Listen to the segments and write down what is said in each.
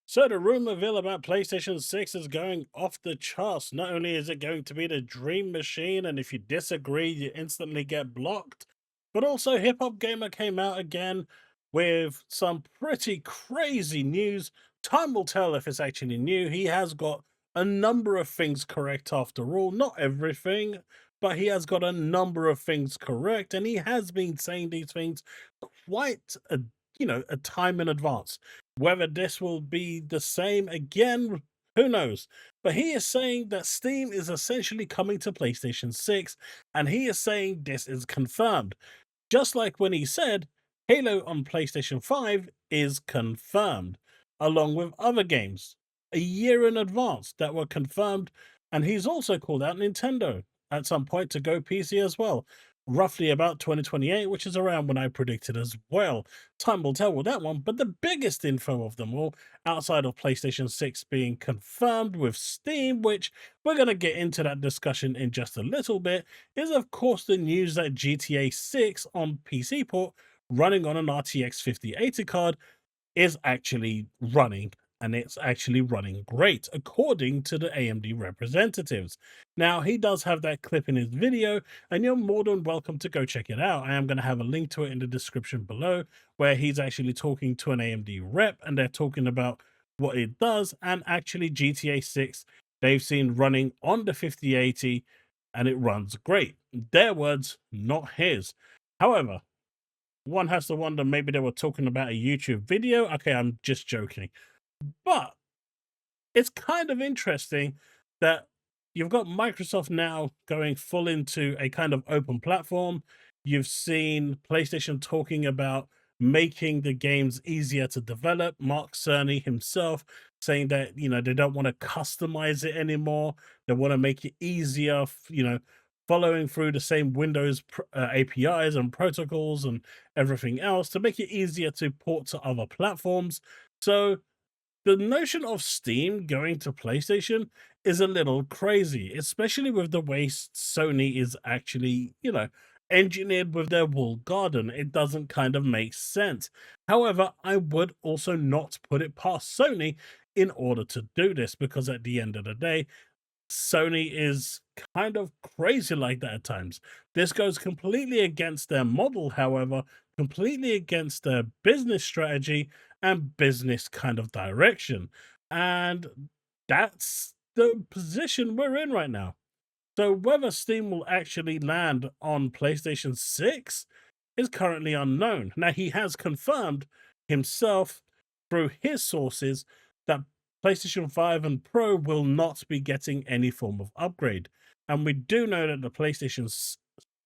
So the rumor mill about PlayStation 6 is going off the charts. Not only is it going to be the dream machine, and if you disagree, you instantly get blocked, but also Hip Hop Gamer came out again with some pretty crazy news. Time will tell if it's actually new. He has got a number of things correct after all. Not everything, but he has got a number of things correct, and he has been saying these things quite a time in advance. Whether this will be the same again, who knows? But he is saying that Steam is essentially coming to PlayStation 6, and he is saying this is confirmed. Just like when he said Halo on PlayStation 5 is confirmed, along with other games a year in advance that were confirmed. And he's also called out Nintendo at some point to go PC as well, roughly about 2028, which is around when I predicted as well. Time will tell with that one. But the biggest info of them all, outside of PlayStation 6 being confirmed with Steam, which we're going to get into that discussion in just a little bit, is of course the news that GTA 6 on PC port running on an RTX 5080 card is actually running, and it's actually running great, according to the AMD representatives. Now, he does have that clip in his video, and you're more than welcome to go check it out. I am going to have a link to it in the description below, where he's actually talking to an AMD rep, and they're talking about what it does, and actually GTA 6 they've seen running on the 5080, and it runs great. Their words, not his. However, one has to wonder, maybe they were talking about a YouTube video. Okay, I'm just joking. But it's kind of interesting that you've got Microsoft now going full into a kind of open platform. You've seen PlayStation talking about making the games easier to develop. Mark Cerny himself saying that, they don't want to customize it anymore. They want to make it easier, following through the same Windows APIs and protocols and everything else to make it easier to port to other platforms. So the notion of Steam going to PlayStation is a little crazy, especially with the way Sony is actually, engineered with their walled garden. It doesn't kind of make sense. However, I would also not put it past Sony in order to do this, because at the end of the day, Sony is kind of crazy like that at times. This goes completely against their model, however, completely against their business strategy and business kind of direction. And that's the position we're in right now. So whether Steam will actually land on PlayStation 6 is currently unknown. Now, he has confirmed himself through his sources that PlayStation 5 and Pro will not be getting any form of upgrade. And we do know that the PlayStation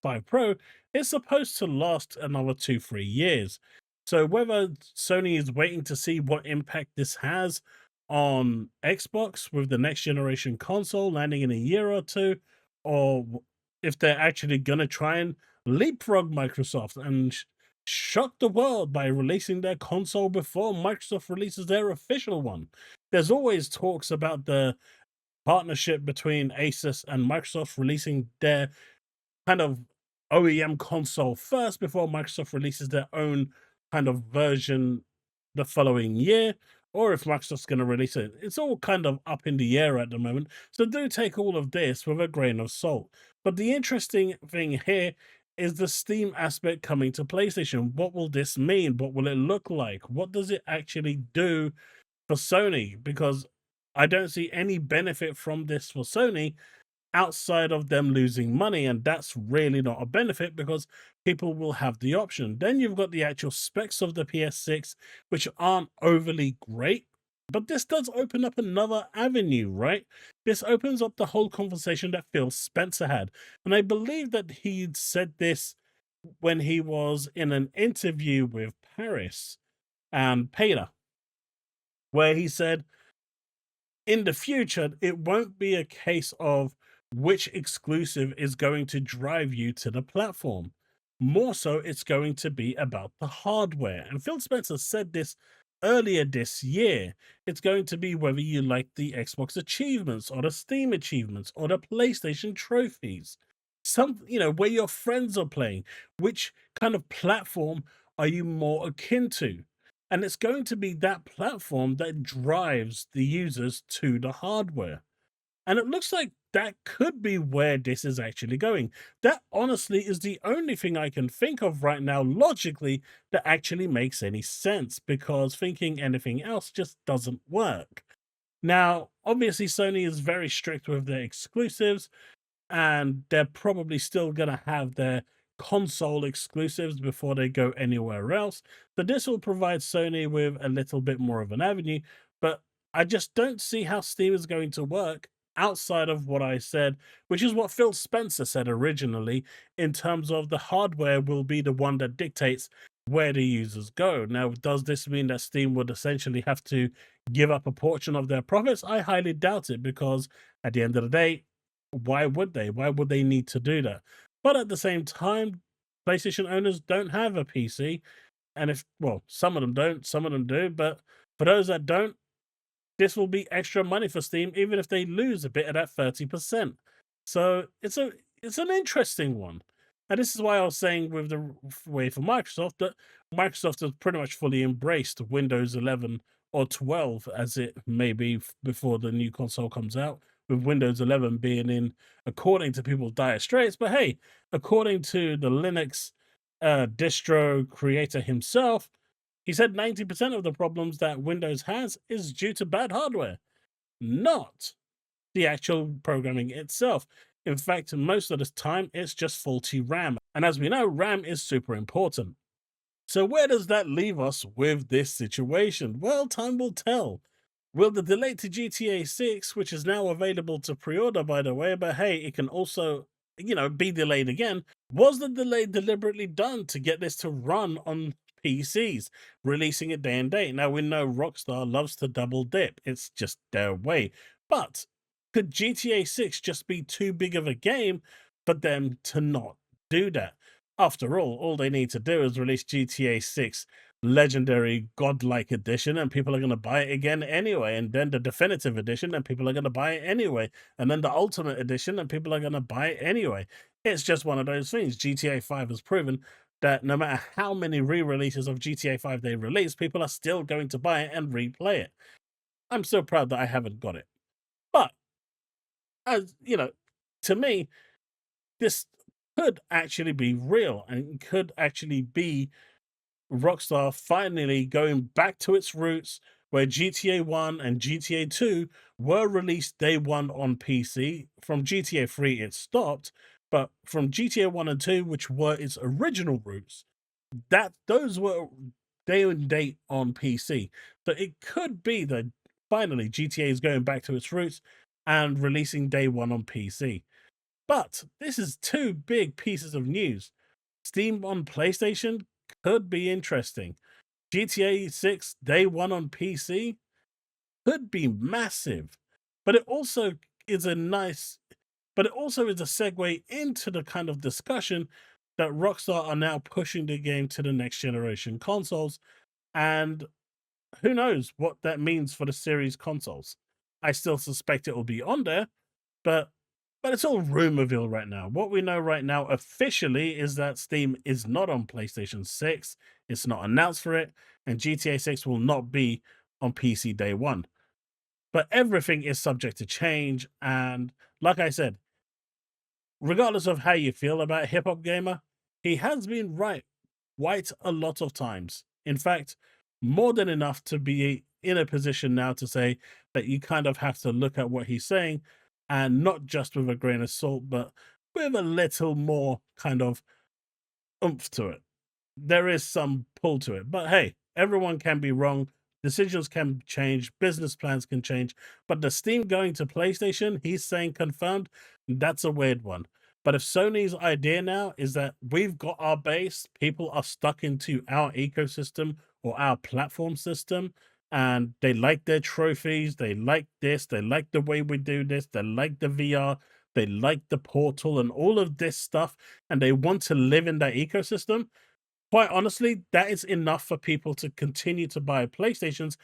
5 Pro is supposed to last another 2-3 years. So whether Sony is waiting to see what impact this has on Xbox with the next generation console landing in a year or two, or if they're actually going to try and leapfrog Microsoft and shock the world by releasing their console before Microsoft releases their official one. There's always talks about the partnership between Asus and Microsoft releasing their kind of OEM console first before Microsoft releases their own kind of version the following year, or if Microsoft's going to release it. It's all kind of up in the air at the moment. So do take all of this with a grain of salt. But the interesting thing here is the Steam aspect coming to PlayStation. What will this mean? What will it look like? What does it actually do for Sony? Because I don't see any benefit from this for Sony outside of them losing money, and that's really not a benefit because people will have the option. Then you've got the actual specs of the PS6, which aren't overly great, but this does open up another avenue, right? This opens up the whole conversation that Phil Spencer had, and I believe that he'd said this when he was in an interview with Paris and Paler, where he said in the future, it won't be a case of which exclusive is going to drive you to the platform. More so, it's going to be about the hardware. And Phil Spencer said this earlier this year. It's going to be whether you like the Xbox achievements or the Steam achievements or the PlayStation trophies. Where your friends are playing. Which kind of platform are you more akin to? And it's going to be that platform that drives the users to the hardware. And it looks like that could be where this is actually going. That honestly is the only thing I can think of right now logically that actually makes any sense, because thinking anything else just doesn't work. Now, obviously, Sony is very strict with their exclusives, and they're probably still going to have their console exclusives before they go anywhere else. So this will provide Sony with a little bit more of an avenue, but I just don't see how Steam is going to work outside of what I said, which is what Phil Spencer said originally, in terms of the hardware will be the one that dictates where the users go. Now, does this mean that Steam would essentially have to give up a portion of their profits? I highly doubt it, because at the end of the day, why would they? Why would they need to do that? But at the same time, PlayStation owners don't have a PC. And if, well, some of them don't, some of them do. But for those that don't, this will be extra money for Steam, even if they lose a bit of that 30%. So it's an interesting one. And this is why I was saying with the way for Microsoft that Microsoft has pretty much fully embraced Windows 11 or 12, as it may be before the new console comes out, with Windows 11 being in, according to people, dire straits. But hey, according to the Linux distro creator himself, he said 90% of the problems that Windows has is due to bad hardware, not the actual programming itself. In fact, most of the time, it's just faulty RAM. And as we know, RAM is super important. So, where does that leave us with this situation? Well, time will tell. Will the delay to GTA 6, which is now available to pre order, by the way, but hey, it can also, be delayed again. Was the delay deliberately done to get this to run on PCs, releasing it day and date? Now, we know Rockstar loves to double dip, it's just their way. But could GTA 6 just be too big of a game for them to not do that? After all they need to do is release GTA 6 Legendary Godlike Edition, and people are going to buy it again anyway. And then the Definitive Edition, and people are going to buy it anyway. And then the Ultimate Edition, and people are going to buy it anyway. It's just one of those things. GTA 5 has proven that no matter how many re-releases of GTA 5 they release, people are still going to buy it and replay it. I'm so proud that I haven't got it. But, as you know, to me, this could actually be real, and could actually be Rockstar finally going back to its roots, where GTA 1 and GTA 2 were released day one on PC. From GTA 3, it stopped, but from GTA 1 and 2, which were its original roots, that those were day and date on PC. So it could be that finally GTA is going back to its roots and releasing day one on PC. But this is two big pieces of news. Steam on PlayStation could be interesting. GTA 6 day one on PC could be massive. But it also is a nice but it also is a segue into the kind of discussion that Rockstar are now pushing the game to the next generation consoles, and who knows what that means for the series consoles. I still suspect it will be on there, but it's all rumorville right now. What we know right now officially is that Steam is not on PlayStation 6. It's not announced for it, and GTA 6 will not be on PC day one. But everything is subject to change, and like I said, regardless of how you feel about Hip Hop Gamer, he has been right quite a lot of times. In fact, more than enough to be in a position now to say that you kind of have to look at what he's saying, and not just with a grain of salt, but with a little more kind of oomph to it. There is some pull to it. But hey, everyone can be wrong. Decisions can change, business plans can change. But the Steam going to PlayStation, he's saying confirmed, that's a weird one. But if Sony's idea now is that we've got our base, people are stuck into our ecosystem or our platform system, and they like their trophies, they like this, they like the way we do this, they like the VR, they like the portal and all of this stuff, and they want to live in that ecosystem, quite honestly, that is enough for people to continue to buy PlayStations,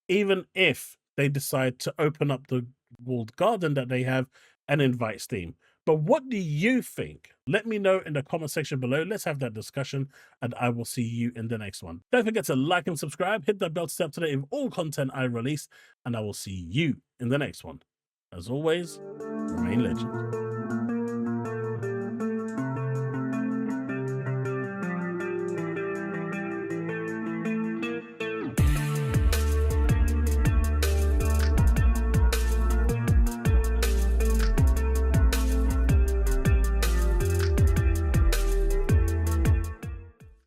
even if they decide to open up the walled garden that they have and invite Steam. But what do you think? Let me know in the comment section below. Let's have that discussion, and I will see you in the next one. Don't forget to like and subscribe, hit that bell to stay up to date with all content I release, and I will see you in the next one. As always, remain legend.